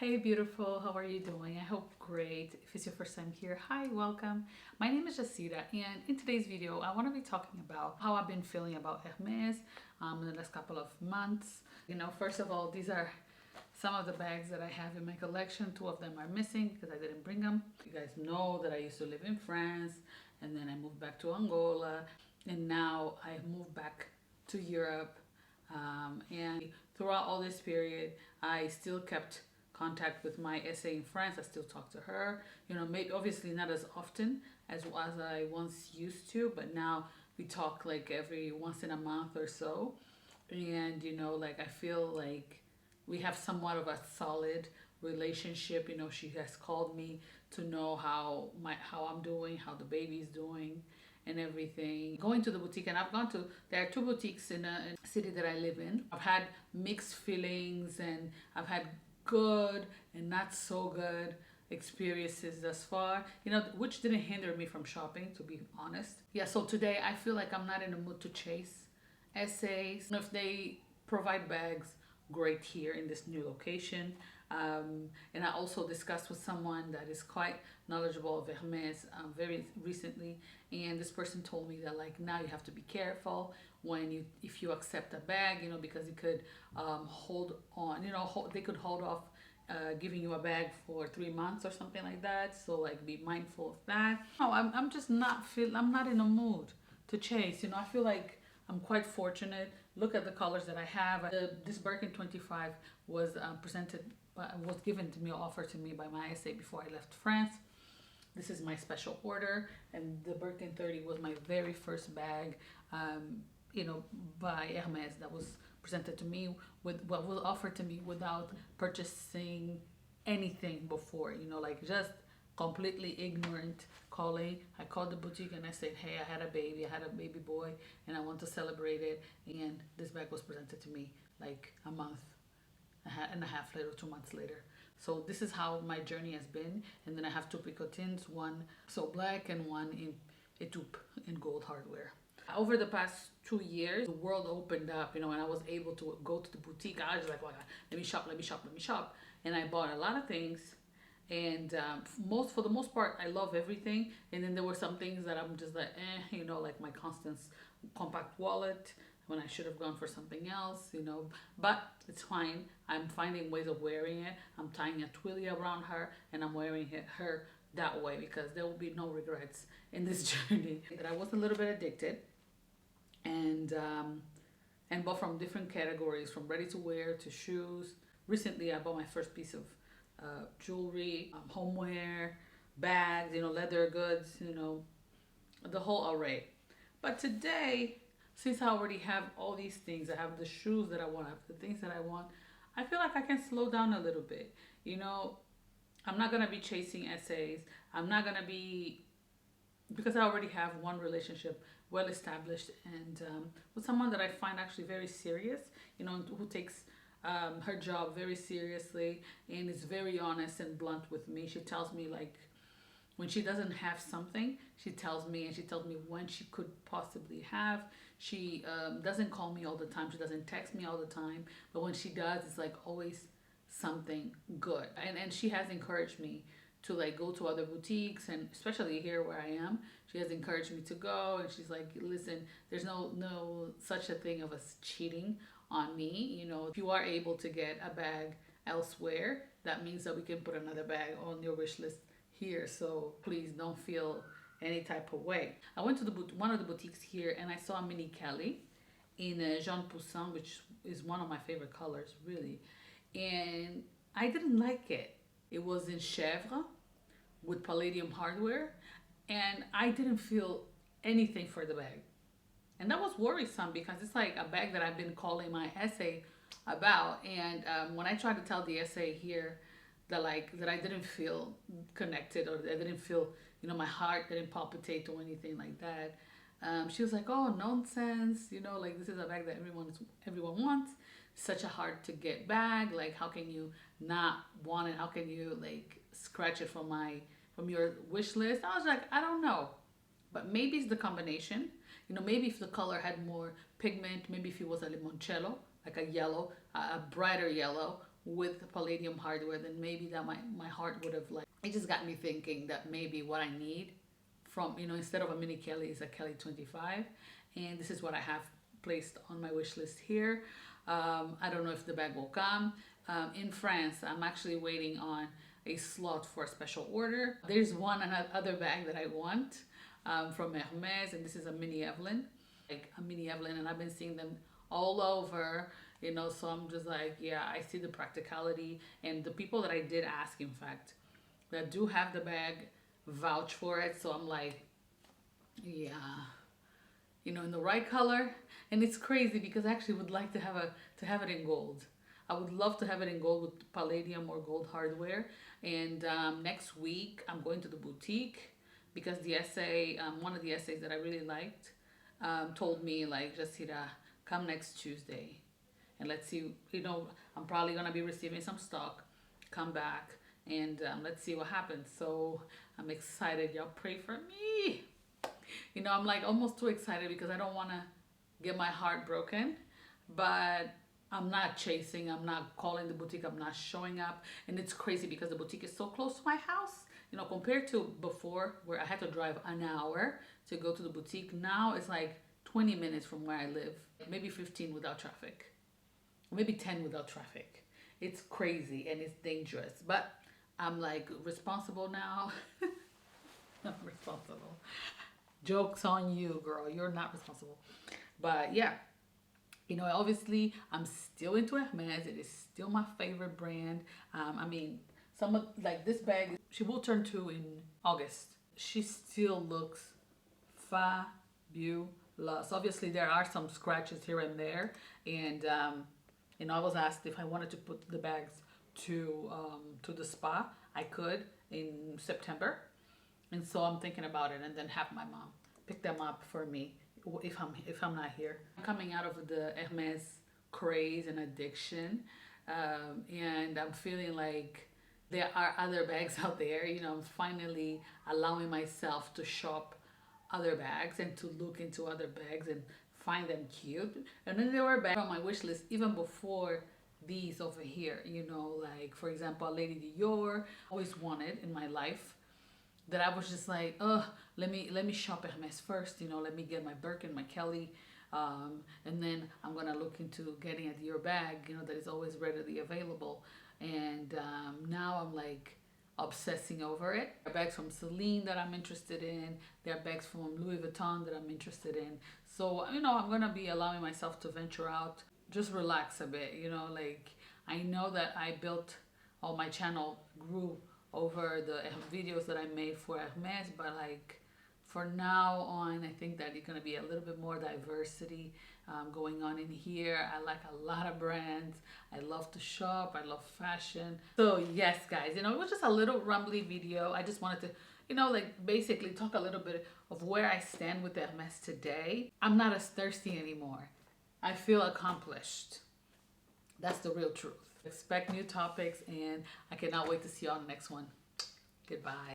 Hey beautiful, how are you doing? I hope great. If it's your first time here, hi, welcome. My name is Jacira, and in today's video I want to be talking about how I've been feeling about Hermes in the last couple of months. First of all, these are some of the bags that I have in my collection. Two of them are missing because I didn't bring them. You guys know that I used to live in France, and then I moved back to Angola, and now I moved back to Europe. And throughout all this period, I still kept contact with my SA in France. I still talk to her. Maybe obviously not as often as I once used to, but now we talk like every once in a month or so. And I feel like we have somewhat of a solid relationship. She has called me to know how I'm doing, how the baby's doing, and everything. Going to the boutique, and there are two boutiques in a city that I live in. I've had mixed feelings, and I've had good and not so good experiences thus far, which didn't hinder me from shopping, to be honest. Yeah, so today I feel like I'm not in the mood to chase essays. If they provide bags, great, here in this new location. And I also discussed with someone that is quite knowledgeable of Hermes very recently, and this person told me that now you have to be careful if you accept a bag, because it could hold on, they could hold off giving you a bag for 3 months or something like that. So be mindful of that. No, I'm just I'm not in a mood to chase. I feel like I'm quite fortunate. Look at the colors that I have. This Birkin 25 was was given to me, offered to me by my SA before I left France. This is my special order, and the Birkin 30 was my very first bag, by Hermes, that was presented to me with what was offered to me without purchasing anything before, just completely ignorant calling. I called the boutique and I said, hey, I had a baby boy, and I want to celebrate it. And this bag was presented to me a month and a half later, 2 months later. So this is how my journey has been. And then I have two picotins, one so black and one in etoupe in gold hardware. Over the past 2 years, the world opened up, and I was able to go to the boutique. I was like, well, let me shop. And I bought a lot of things. And for the most part, I love everything. And then there were some things that I'm just like, like my Constance compact wallet, when I should have gone for something else, but it's fine. I'm finding ways of wearing it. I'm tying a twilly around her, and I'm wearing her that way, because there will be no regrets in this journey. That I was a little bit addicted, and bought from different categories, from ready to wear to shoes. Recently, I bought my first piece of jewelry, homeware, bags, leather goods, the whole array. But today, since I already have all these things, I have the shoes that I want, I have the things that I want, I feel like I can slow down a little bit. I'm not gonna be chasing essays. I'm not gonna be, because I already have one relationship well established, and with someone that I find actually very serious, who takes her job very seriously and is very honest and blunt with me. She tells me when she doesn't have something, she tells me, and she tells me when she could possibly have. She doesn't call me all the time. She doesn't text me all the time. But when she does, it's always something good. And she has encouraged me to go to other boutiques, and especially here where I am, she has encouraged me to go. And she's like, listen, there's no such a thing of us cheating on me. If you are able to get a bag elsewhere, that means that we can put another bag on your wish list here. So please don't feel any type of way. I went to one of the boutiques here, and I saw a mini Kelly in Jean Poussin, which is one of my favorite colors, really. And I didn't like it. It was in chèvre with palladium hardware, and I didn't feel anything for the bag. And that was worrisome, because it's a bag that I've been calling my essay about. And when I tried to tell the essay here that I didn't feel connected, or I didn't feel, my heart didn't palpitate or anything like that, she was like, oh, nonsense, this is a bag that everyone wants. Such a hard to get bag. How can you not want it? How can you scratch it from your wish list? I was like, I don't know, but maybe it's the combination. Maybe if the color had more pigment, maybe if it was a limoncello, like a yellow, a brighter yellow, with palladium hardware, then maybe that my heart would have like, it just got me thinking that maybe what I need from, you know, instead of a mini Kelly is a Kelly 25. And this is what I have placed on my wish list here. I don't know if the bag will come. In France, I'm actually waiting on a slot for a special order. There's one other bag that I want from Hermes, and this is a mini Evelyn, like a mini Evelyn, and I've been seeing them all over, you know, so I'm just like, yeah, I see the practicality, and the people that I did ask, in fact, that do have the bag vouch for it, so I'm like, yeah, you know, in the right color. And it's crazy because I actually would like to have it in gold. I would love to have it in gold with palladium or gold hardware. And next week I'm going to the boutique because the essay, one of the essays that I really liked, told me like, Jacira, come next Tuesday and let's see, you know, I'm probably gonna be receiving some stock, come back and let's see what happens. So I'm excited, y'all pray for me. You know, I'm like almost too excited because I don't want to get my heart broken, but I'm not chasing, I'm not calling the boutique, I'm not showing up. And it's crazy because the boutique is so close to my house, you know, compared to before where I had to drive an hour to go to the boutique. Now it's like 20 minutes from where I live, maybe 15 without traffic, maybe 10 without traffic. It's crazy and it's dangerous, but I'm like responsible now. I'm responsible. Joke's on you, girl. You're not responsible. But yeah, you know, obviously I'm still into Hermes. It is still my favorite brand. I mean, some of like this bag, she will turn 2 in August. She still looks fabulous. Obviously, there are some scratches here and there, and you know, I was asked if I wanted to put the bags to the spa. I could in September. And so I'm thinking about it, and then have my mom pick them up for me if I'm not here. I'm coming out of the Hermes craze and addiction, and I'm feeling like there are other bags out there. You know, I'm finally allowing myself to shop other bags and to look into other bags and find them cute. And then there were bags on my wish list even before these over here. You know, like for example, Lady Dior, always wanted in my life. That I was just like, oh, let me shop at Hermes first, you know, let me get my Birkin, my Kelly, and then I'm gonna look into getting a Dior bag, you know, that is always readily available. And now I'm like obsessing over it. There are bags from Celine that I'm interested in. There are bags from Louis Vuitton that I'm interested in. So, you know, I'm gonna be allowing myself to venture out, just relax a bit, you know, like I know that I built, all my channel grew over the videos that I made for Hermes, but like for now on, I think that it's gonna be a little bit more diversity going on in here. I like a lot of brands. I love to shop. I love fashion. So yes, guys, you know, it was just a little rumbly video. I just wanted to, you know, like basically talk a little bit of where I stand with Hermes today. I'm not as thirsty anymore. I feel accomplished. That's the real truth. Expect new topics, and I cannot wait to see you on the next one. Goodbye.